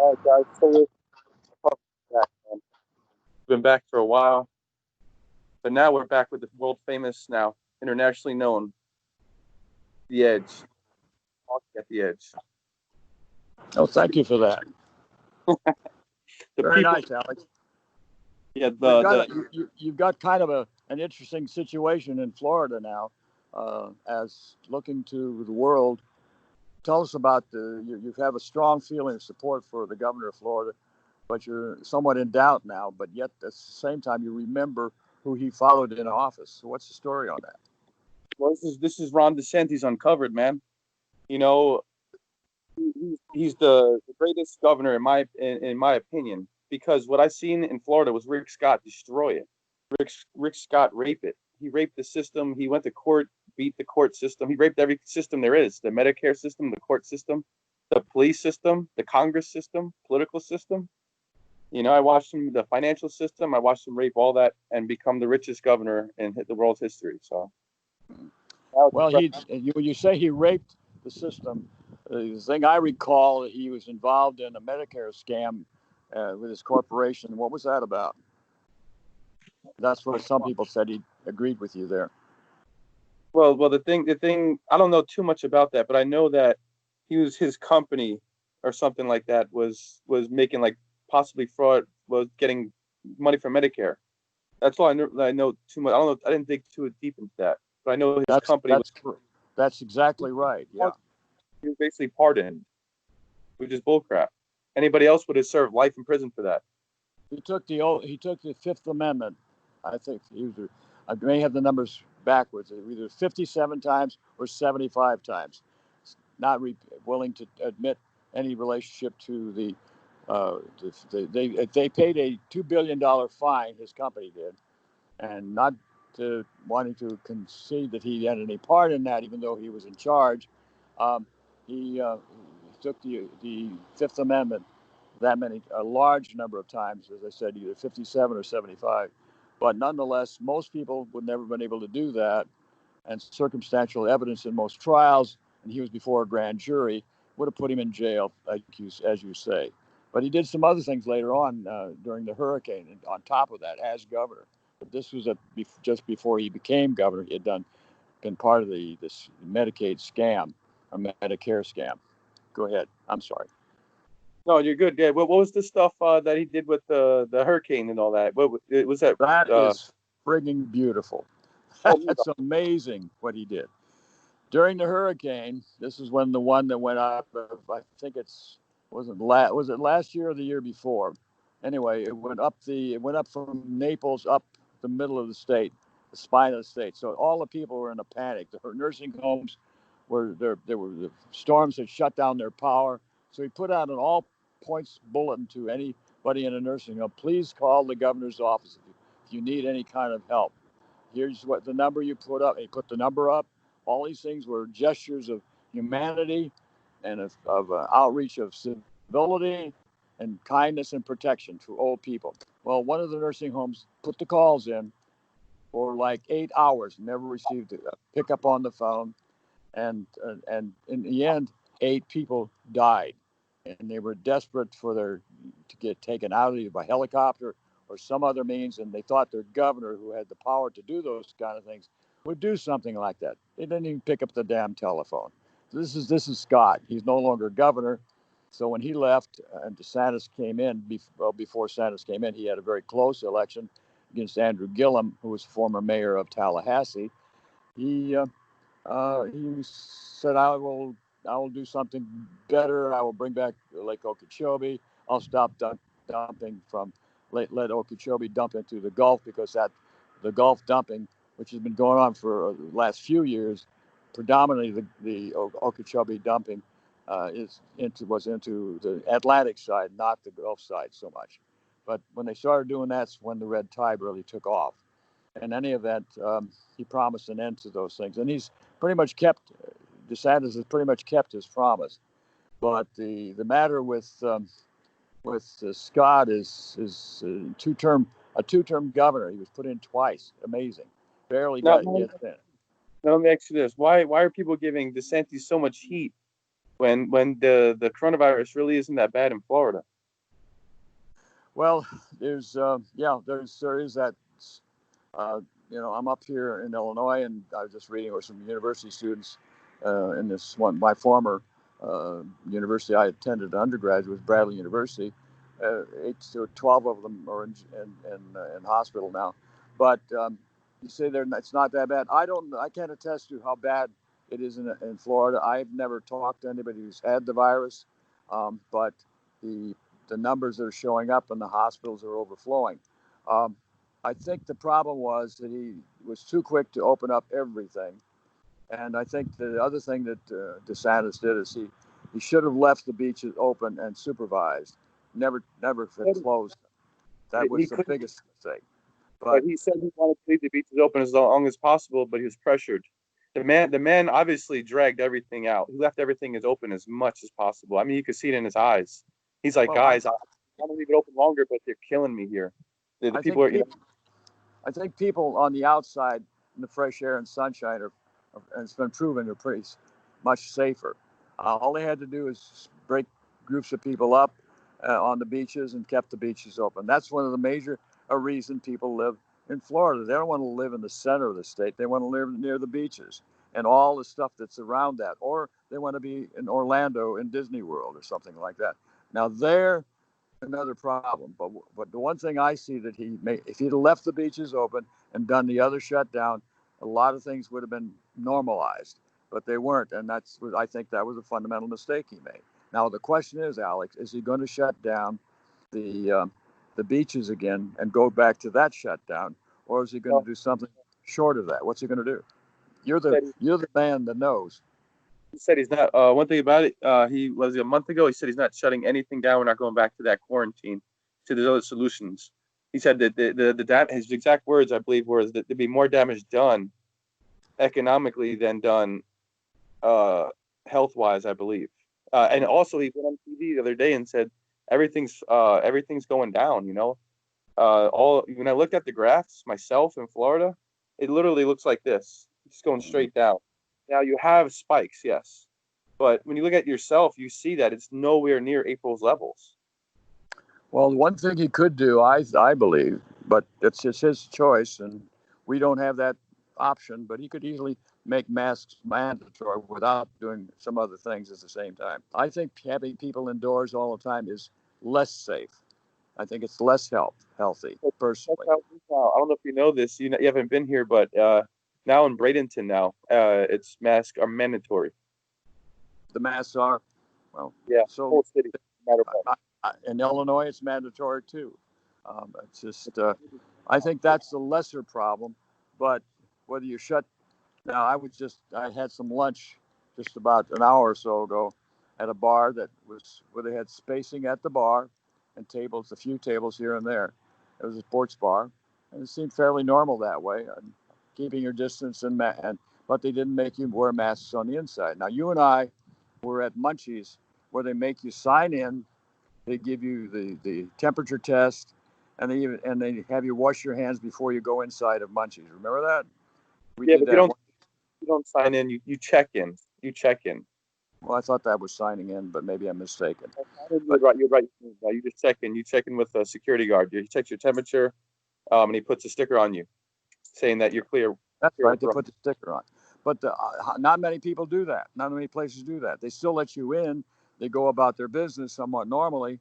All right, guys. So we're back, man. Been back for a while, but now we're back with the world famous, now internationally known, The Edge. Augi at The Edge. Oh, thank you for that. The Very people, nice, Alex. yeah, You've got kind of an interesting situation in Florida now, as looking to the world. Tell us about you have a strong feeling of support for the governor of Florida, but you're somewhat in doubt now. But yet, at the same time, you remember who he followed in office. So what's the story on that? well, this is Ron Desantis Uncovered, man. You know, he's the greatest governor in my opinion, because what I seen in Florida was Rick Scott destroy it. Rick Scott rape it. He raped the system. He went to court, beat the court system. He raped every system there is: the Medicare system, the court system, the police system, the Congress system, political system. I watched him, the financial system. I watched him rape all that and become the richest governor in the world's history. So, Well, when you say he raped the system, the thing I recall, he was involved in a Medicare scam with his corporation. What was that about? That's what some people said. He agreed with you there. well, the thing. I don't know too much about that, but I know that his company or something like that was making, like, possibly fraud, was getting money from Medicare. That's all I know too much. I don't know. I didn't dig too deep into that, but I know his company was. That's exactly right. Yeah. He was basically pardoned, which is bullcrap. Anybody else would have served life in prison for that. He took the Fifth Amendment. I think I may have the numbers backwards. Either 57 times or 75 times. Not willing to admit any relationship to the. They paid a $2 billion fine. His company did, and not wanting to concede that he had any part in that, even though he was in charge. Um, he took the Fifth Amendment a large number of times, as I said, either 57 or 75. But nonetheless, most people would never have been able to do that, and circumstantial evidence in most trials, and he was before a grand jury, would have put him in jail, as you say. But he did some other things later on during the hurricane, and on top of that, as governor. But this was just before he became governor. He had been part of this Medicaid scam, or Medicare scam. Go ahead. I'm sorry. No, you're good. Yeah. What was the stuff that he did with the hurricane and all that? What was that? That is frigging beautiful. That's amazing what he did. During the hurricane, this is when the one that went up, I think was it last year or the year before? Anyway, it went up from Naples up the middle of the state, the spine of the state. So all the people were in a panic. The nursing homes there were the storms that shut down their power. So he put out an all points bulletin to anybody in a nursing home. Please call the governor's office if you need any kind of help. Here's what the number you put up. He put the number up. All these things were gestures of humanity and of outreach of civility and kindness and protection to old people. Well, one of the nursing homes put the calls in for like 8 hours, never received a pickup on the phone, and in the end, 8 people died, and they were desperate to get taken out of it by helicopter or some other means, and they thought their governor, who had the power to do those kind of things, would do something like that. They didn't even pick up the damn telephone. This is Scott. He's no longer governor. So when he left and DeSantis came in, before DeSantis came in, he had a very close election against Andrew Gillum, who was former mayor of Tallahassee. He said, I will do something better. I will bring back Lake Okeechobee. I'll stop dumping let Okeechobee dump into the Gulf, because the Gulf dumping, which has been going on for the last few years, predominantly the Okeechobee dumping was into the Atlantic side, not the Gulf side so much. But when they started doing that's when the red tide really took off. In any event, he promised an end to those things, and he's pretty much DeSantis has pretty much kept his promise. But the matter with Scott is a two-term governor. He was put in twice. Amazing. Barely got in. Now let me ask you this: Why are people giving DeSantis so much heat when the coronavirus really isn't that bad in Florida? Well, there is that. Uh, I'm up here in Illinois, and I was just reading with some university students in this one. My former university I attended undergraduate was Bradley University. 12 of them are in hospital now, but you say it's not that bad. I can't attest to how bad it is in Florida. I've never talked to anybody who's had the virus, but the the numbers that are showing up in the hospitals are overflowing. Um, I think the problem was that he was too quick to open up everything. And I think the other thing that Desantis did is he should have left the beaches open and supervised, never closed them. That He was the could, biggest mistake. but But he said he wanted to leave the beaches open as long as possible, but he was pressured. The man obviously dragged everything out. He left everything as open as much as possible. I mean, you could see it in his eyes. He's like, well, guys, I want to leave it open longer, but they're killing me here. The I people think are, people on the outside in the fresh air and sunshine and it's been proven, are pretty much safer. All they had to do is break groups of people up on the beaches and kept the beaches open. That's one of the major reason people live in Florida. They don't want to live in the center of the state. They want to live near the beaches and all the stuff that's around that. Or they want to be in Orlando in Disney World or something like that. Now there another problem. But the one thing I see that if he'd have left the beaches open and done the other shutdown, a lot of things would have been normalized. But they weren't, and I think that was a fundamental mistake he made. Now the question is, Alex, is he going to shut down the uh, the beaches again and go back to that shutdown, or is he going to do something short of that? What's he going to do? You're the man that knows. he said he's not. One thing about it, he was a month ago. He said he's not shutting anything down. We're not going back to that quarantine. He said there's other solutions. He said that his exact words, I believe, were that there'd be more damage done economically than done uh, health wise, I believe. And also, he went on TV the other day and said everything's going down. All when I looked at the graphs myself in Florida, it literally looks like this. It's going straight down. Now you have spikes, yes, but when you look at yourself, you see that it's nowhere near April's levels. Well, one thing he could do, I believe, but it's his choice, and we don't have that option. But he could easily make masks mandatory without doing some other things at the same time. I think having people indoors all the time is less safe. I think it's less healthy, That's personally. how it is now. I don't know if you know this. You haven't been here, but now in Bradenton now, it's masks are mandatory. The masks are, well, Yeah, so whole city, no matter what. in Illinois, it's mandatory too. It's just, I think that's the lesser problem. But whether you shut Now, I had some lunch just about an hour or so ago at a bar where they had spacing at the bar and tables, a few tables here and there. It was a sports bar, and it seemed fairly normal that way, and keeping your distance but they didn't make you wear masks on the inside. Now, you and I were at Munchies where they make you sign in, they give you the temperature test, and they have you wash your hands before you go inside of Munchies. Remember that? We Yeah, did but that. you don't sign in. You check in. You check in. Well, I thought that was signing in, but maybe I'm mistaken. You're But right. You're right. You just check in. You check in with a security guard. He checks your temperature, and he puts a sticker on you saying that you're clear. that's Clear right. They put the sticker on. But not many people do that. Not many places do that. They still let you in. They go about their business somewhat normally.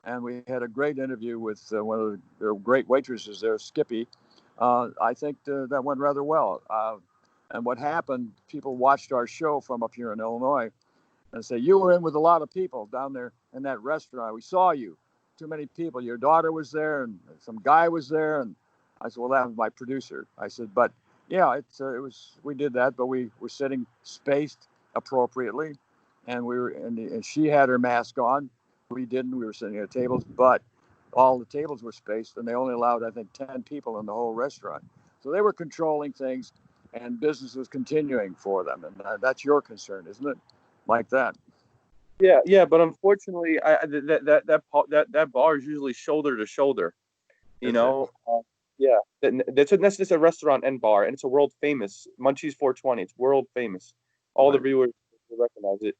And we had a great interview with one of their great waitresses there, Skippy. I think that went rather well. And what happened, people watched our show from up here in Illinois and say, "You were in with a lot of people down there in that restaurant. We saw you. Too many people. Your daughter was there, and some guy was there." And I said, "Well, that was my producer." I said, "But yeah, it was. We did that, but we were sitting spaced appropriately, and and she had her mask on. We didn't. We were sitting at tables, but all the tables were spaced, and they only allowed, I think, 10 people in the whole restaurant. So they were controlling things, and business was continuing for them. And that's your concern, isn't it? Like that. Yeah, yeah, but unfortunately, that bar is usually shoulder to shoulder. You Is it? know, yeah, that's just a restaurant and bar, and it's a world famous Munchies 420. It's world famous. All the Right. viewers will recognize it.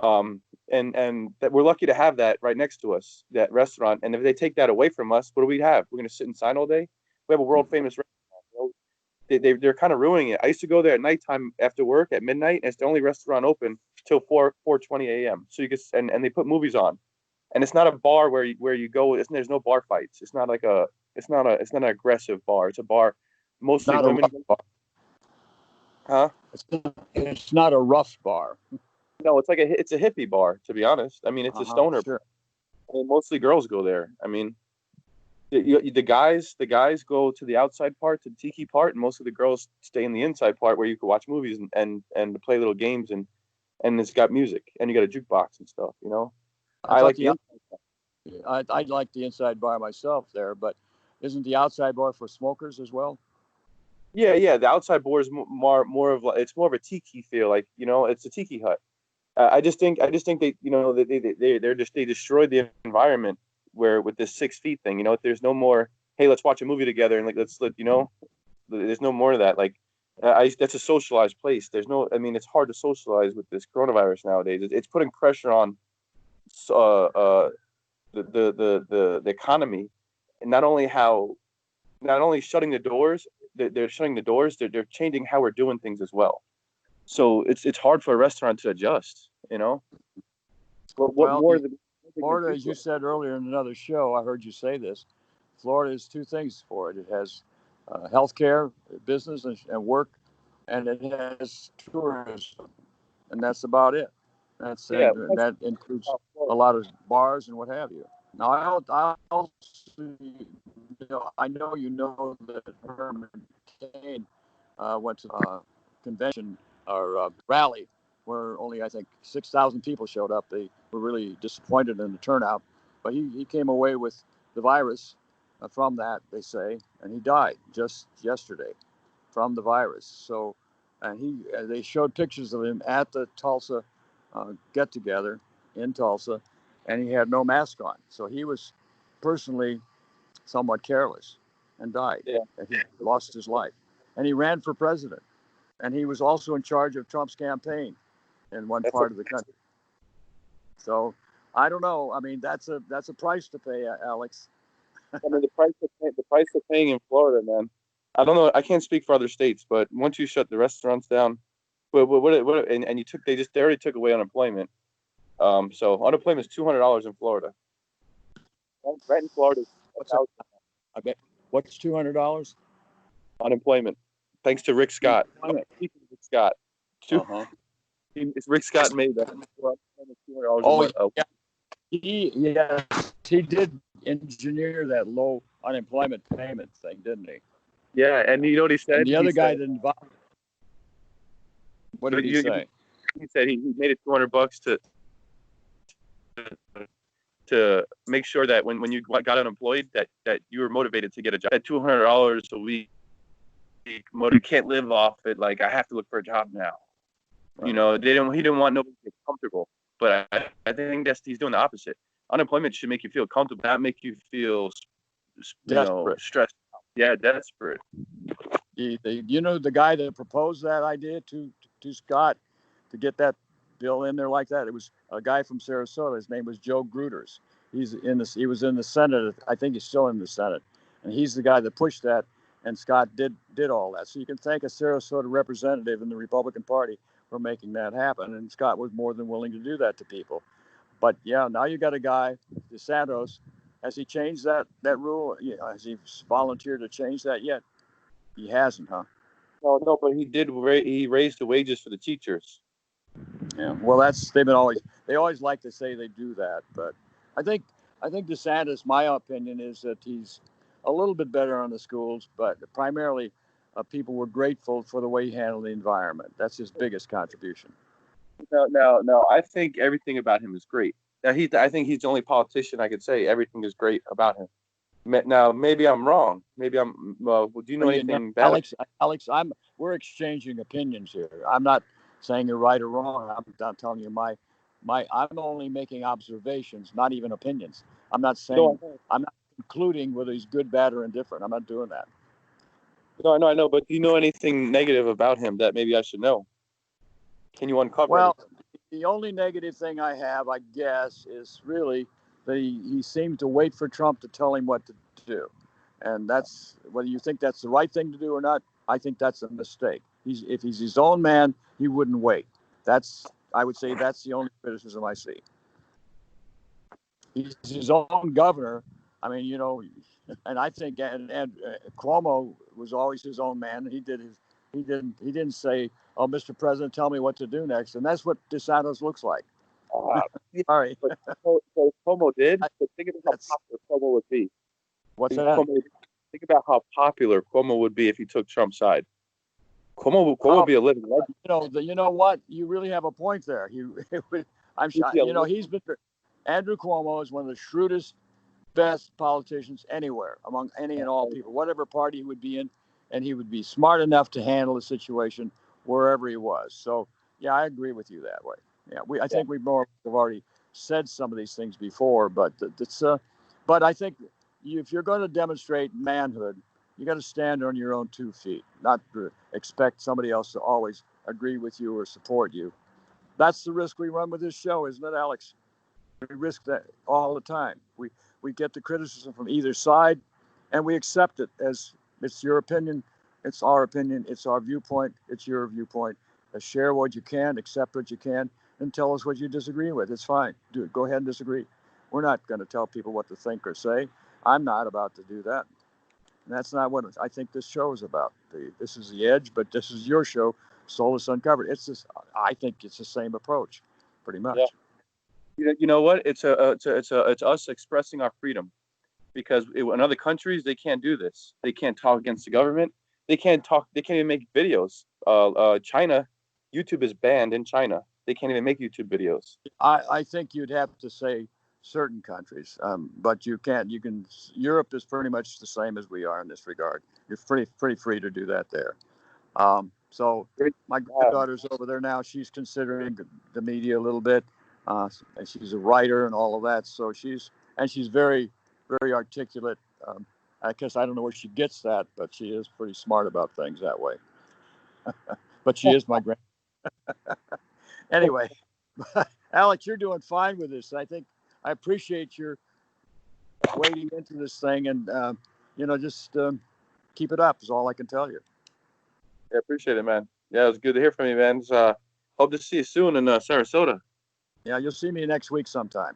Um, and that we're lucky to have that right next to us, that restaurant. And if they take that away from us, what do we have? We're gonna sit inside all day. We have a world famous restaurant. You know? They're kind of ruining it. I used to go there at nighttime after work at midnight, and it's the only restaurant open till 4:20 a.m. So you can and they put movies on, and it's not a bar where you go. There's no bar fights. It's not like a it's not an aggressive bar. It's a bar mostly Not a women. rough bar. Huh? It's not a rough bar. No, it's a hippie bar, to be honest. I mean, it's a stoner. Sure. I mean, mostly girls go there. I mean, the guys go to the outside part, to the tiki part, and most of the girls stay in the inside part where you can watch movies and play little games, and it's got music, and you got a jukebox and stuff. You know, I like the I'd like the inside bar myself there, but isn't the outside bar for smokers as well? yeah. The outside bar is more of it's more of a tiki feel, like, you know, it's a tiki hut. I just think they, you know, they destroyed the environment where with this 6 feet thing. You know, there's no more. Hey, let's watch a movie together and like you know, there's no more of that. Like, that's a socialized place. There's no. I mean, it's hard to socialize with this coronavirus nowadays. It's putting pressure on the economy, and not only shutting the doors. They're shutting the doors. They're changing how we're doing things as well. So it's hard for a restaurant to adjust, you know. But what Well, more? Florida, as you said earlier in another show, I heard you say this. Florida has two things for it. It has healthcare, business, and work, and it has tourism, and that's about it. Yeah, That includes a lot of bars and what have you. Now, I also, I know you know that Herman Cain went to a convention or rally where only I think 6,000 people showed up. They were really disappointed in the turnout, but he came away with the virus from that, they say, and he died just yesterday from the virus. So, and they showed pictures of him at the Tulsa get together in Tulsa, and he had no mask on. So he was personally somewhat careless and died. yeah. And he lost his life. And he ran for president. And he was also in charge of Trump's campaign in one That's a, part of the country. So I don't know. I mean, that's a price to pay, Alex. I mean, the price of paying in Florida, man. I don't know. I can't speak for other states, but once you shut the restaurants down, and they already took away unemployment. So unemployment is $200 in Florida. Rent in Florida is What's that? I bet. What's $200? unemployment, thanks to Rick Scott. Rick Scott. Uh-huh. Rick Scott made that. $200 a Oh, month. yeah. He did engineer that low unemployment payment thing, didn't he? Yeah, and you know what he said? And the other guy didn't. What did he say? He said he made it $200 to make sure that when you got unemployed, that you were motivated to get a job. At $200 a week, you can't live off it. Like, I have to look for a job now. Right. You know, he didn't want nobody to get comfortable. But I think he's doing the opposite. Unemployment should make you feel comfortable, not make you feel, stressed. Yeah, desperate. You know, the guy that proposed that idea to Scott to get that bill in there like that, it was a guy from Sarasota. His name was Joe Gruters. He was in the Senate. I think he's still in the Senate, and he's the guy that pushed that. And Scott did all that. So you can thank a Sarasota representative in the Republican Party for making that happen. And Scott was more than willing to do that to people. But yeah, now you got a guy, DeSantis. Has he changed that rule? Yeah, has he volunteered to change that yet? He hasn't, huh? No, but he did. He raised the wages for the teachers. Yeah. Well, they always like to say they do that, but I think DeSantis, my opinion is that he's a little bit better on the schools, but primarily people were grateful for the way he handled the environment. That's his biggest contribution. No. I think everything about him is great. I think he's the only politician I could say everything is great about him. Now, maybe I'm wrong. Maybe I'm. Do you know anything bad? Alex, we're exchanging opinions here. I'm not saying you're right or wrong. I'm not telling you I'm only making observations, not even opinions. I'm not saying. I'm not concluding whether he's good, bad, or indifferent. I'm not doing that. No, I know. But do you know anything negative about him that maybe I should know? Can you uncover? Well, the only negative thing I have, I guess, is really that he seemed to wait for Trump to tell him what to do. And that's, whether you think that's the right thing to do or not, I think that's a mistake. If he's his own man, he wouldn't wait. I would say that's the only criticism I see. He's his own governor. I mean, and I think and Cuomo was always his own man. He didn't say, "Oh, Mr. President, tell me what to do next," and that's what Desantis looks like. Yeah, Sorry. but so Cuomo did. But think about how popular Cuomo would be. What's that? Think about how popular Cuomo would be if he took Trump's side. Cuomo would be a living legend. You know what? You really have a point there. I'm sure. Andrew Cuomo is one of the shrewdest, best politicians anywhere, among any and all people, whatever party he would be in, and he would be smart enough to handle the situation wherever he was. So, yeah, I agree with you that way. Yeah, I think we more have already said some of these things before, but but I think if you're going to demonstrate manhood, you got to stand on your own 2 feet, not expect somebody else to always agree with you or support you. That's the risk we run with this show, isn't it, Alex? We risk that all the time. We get the criticism from either side, and we accept it as it's your opinion, it's our opinion, it's our viewpoint, it's your viewpoint. Share what you can, accept what you can, and tell us what you disagree with. It's fine. Do it. Go ahead and disagree. We're not going to tell people what to think or say. I'm not about to do that. And that's not what I think this show is about. This is The Edge, but this is your show, Solis Uncovered. I think it's the same approach, pretty much. Yeah. You know what? It's us expressing our freedom, because in other countries they can't do this. They can't talk against the government. They can't talk. They can't even make videos. China, YouTube is banned in China. They can't even make YouTube videos. I think you'd have to say certain countries, but you can't. You can. Europe is pretty much the same as we are in this regard. You're pretty free to do that there. So my granddaughter's over there now. She's considering the media a little bit. And she's a writer and all of that. So she's very, very articulate. I guess I don't know where she gets that, but she is pretty smart about things that way. But she is my grand. Anyway, Alex, you're doing fine with this. I appreciate your wading into this thing, and just keep it up is all I can tell you. I appreciate it, man. Yeah, it was good to hear from you, man. Hope to see you soon in Sarasota. Yeah, you'll see me next week sometime.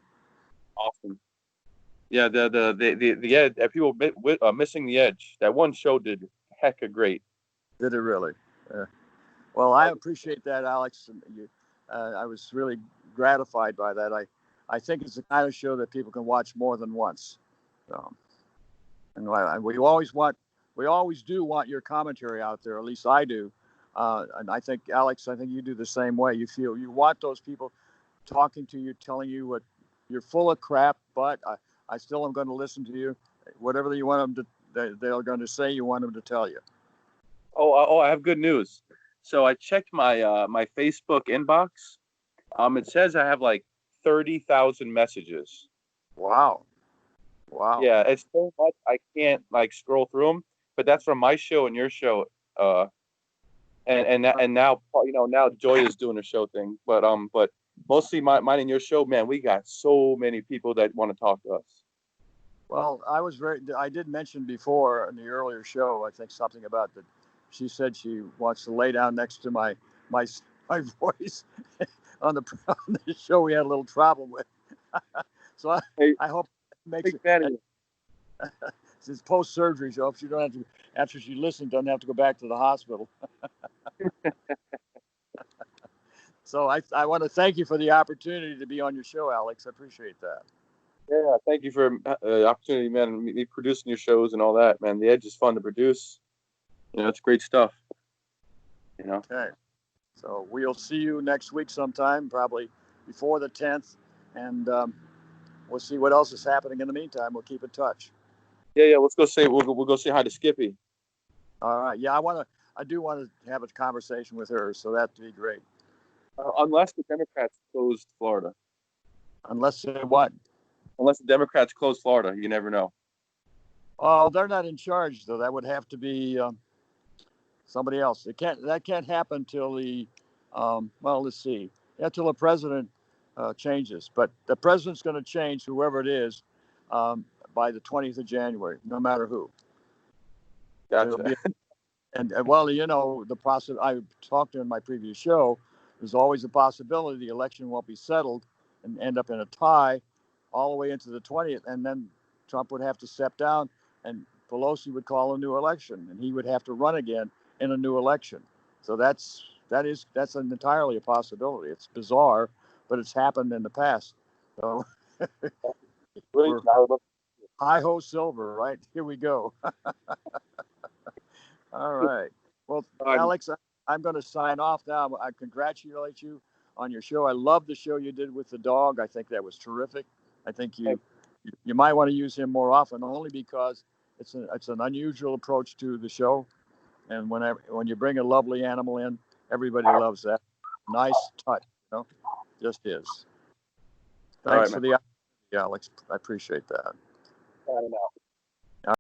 Awesome. Yeah, the edge. People missing the edge. That one show did hecka great. Did it really? Well, I appreciate that, Alex. I was really gratified by that. I think it's the kind of show that people can watch more than once. And we always do want your commentary out there. At least I do. And I think, Alex, you do the same way. You want those people talking to you, telling you what you're full of crap, but I still am going to listen to you. Whatever you want them to, they're going to say, you want them to tell you. Oh, I have good news. So I checked my Facebook inbox. It says I have like 30,000 messages. Wow. Yeah, it's so much I can't scroll through them. But that's from my show and your show. And now now Joy is doing a show thing. But mostly mine and your show, man. We got so many people that want to talk to us. Well, I did mention before in the earlier show, I think something about that. She said she wants to lay down next to my voice on the show we had a little trouble with. So I hope it makes it. It's post-surgery, so if you don't have to, after she listens, doesn't have to go back to the hospital. So I want to thank you for the opportunity to be on your show, Alex. I appreciate that. Yeah, thank you for the opportunity, man. Me producing your shows and all that, man. The Edge is fun to produce. It's great stuff. Okay. So we'll see you next week sometime, probably before the 10th, and we'll see what else is happening in the meantime. We'll keep in touch. Yeah. Let's go say we'll go say hi to Skippy. All right. Yeah, I do want to have a conversation with her, so that'd be great. Unless the Democrats closed Florida. Unless they what? Unless the Democrats close Florida, you never know. Oh, they're not in charge though. That would have to be somebody else. That can't happen till the. Well, let's see. until the president changes. But the president's going to change, whoever it is, by the 20th of January, no matter who. Gotcha. And well, the process I talked in my previous show, there's always a possibility the election won't be settled and end up in a tie all the way into the 20th. And then Trump would have to step down and Pelosi would call a new election and he would have to run again in a new election. So that's entirely a possibility. It's bizarre, but it's happened in the past. So we're hi ho silver, right? Here we go. All right. Well, Alex, I'm going to sign off now. I congratulate you on your show. I love the show you did with the dog. I think that was terrific. I think you might want to use him more often, only because it's an unusual approach to the show. And when you bring a lovely animal in, everybody loves that. Nice touch, just is. Thanks for the opportunity, Alex. I appreciate that.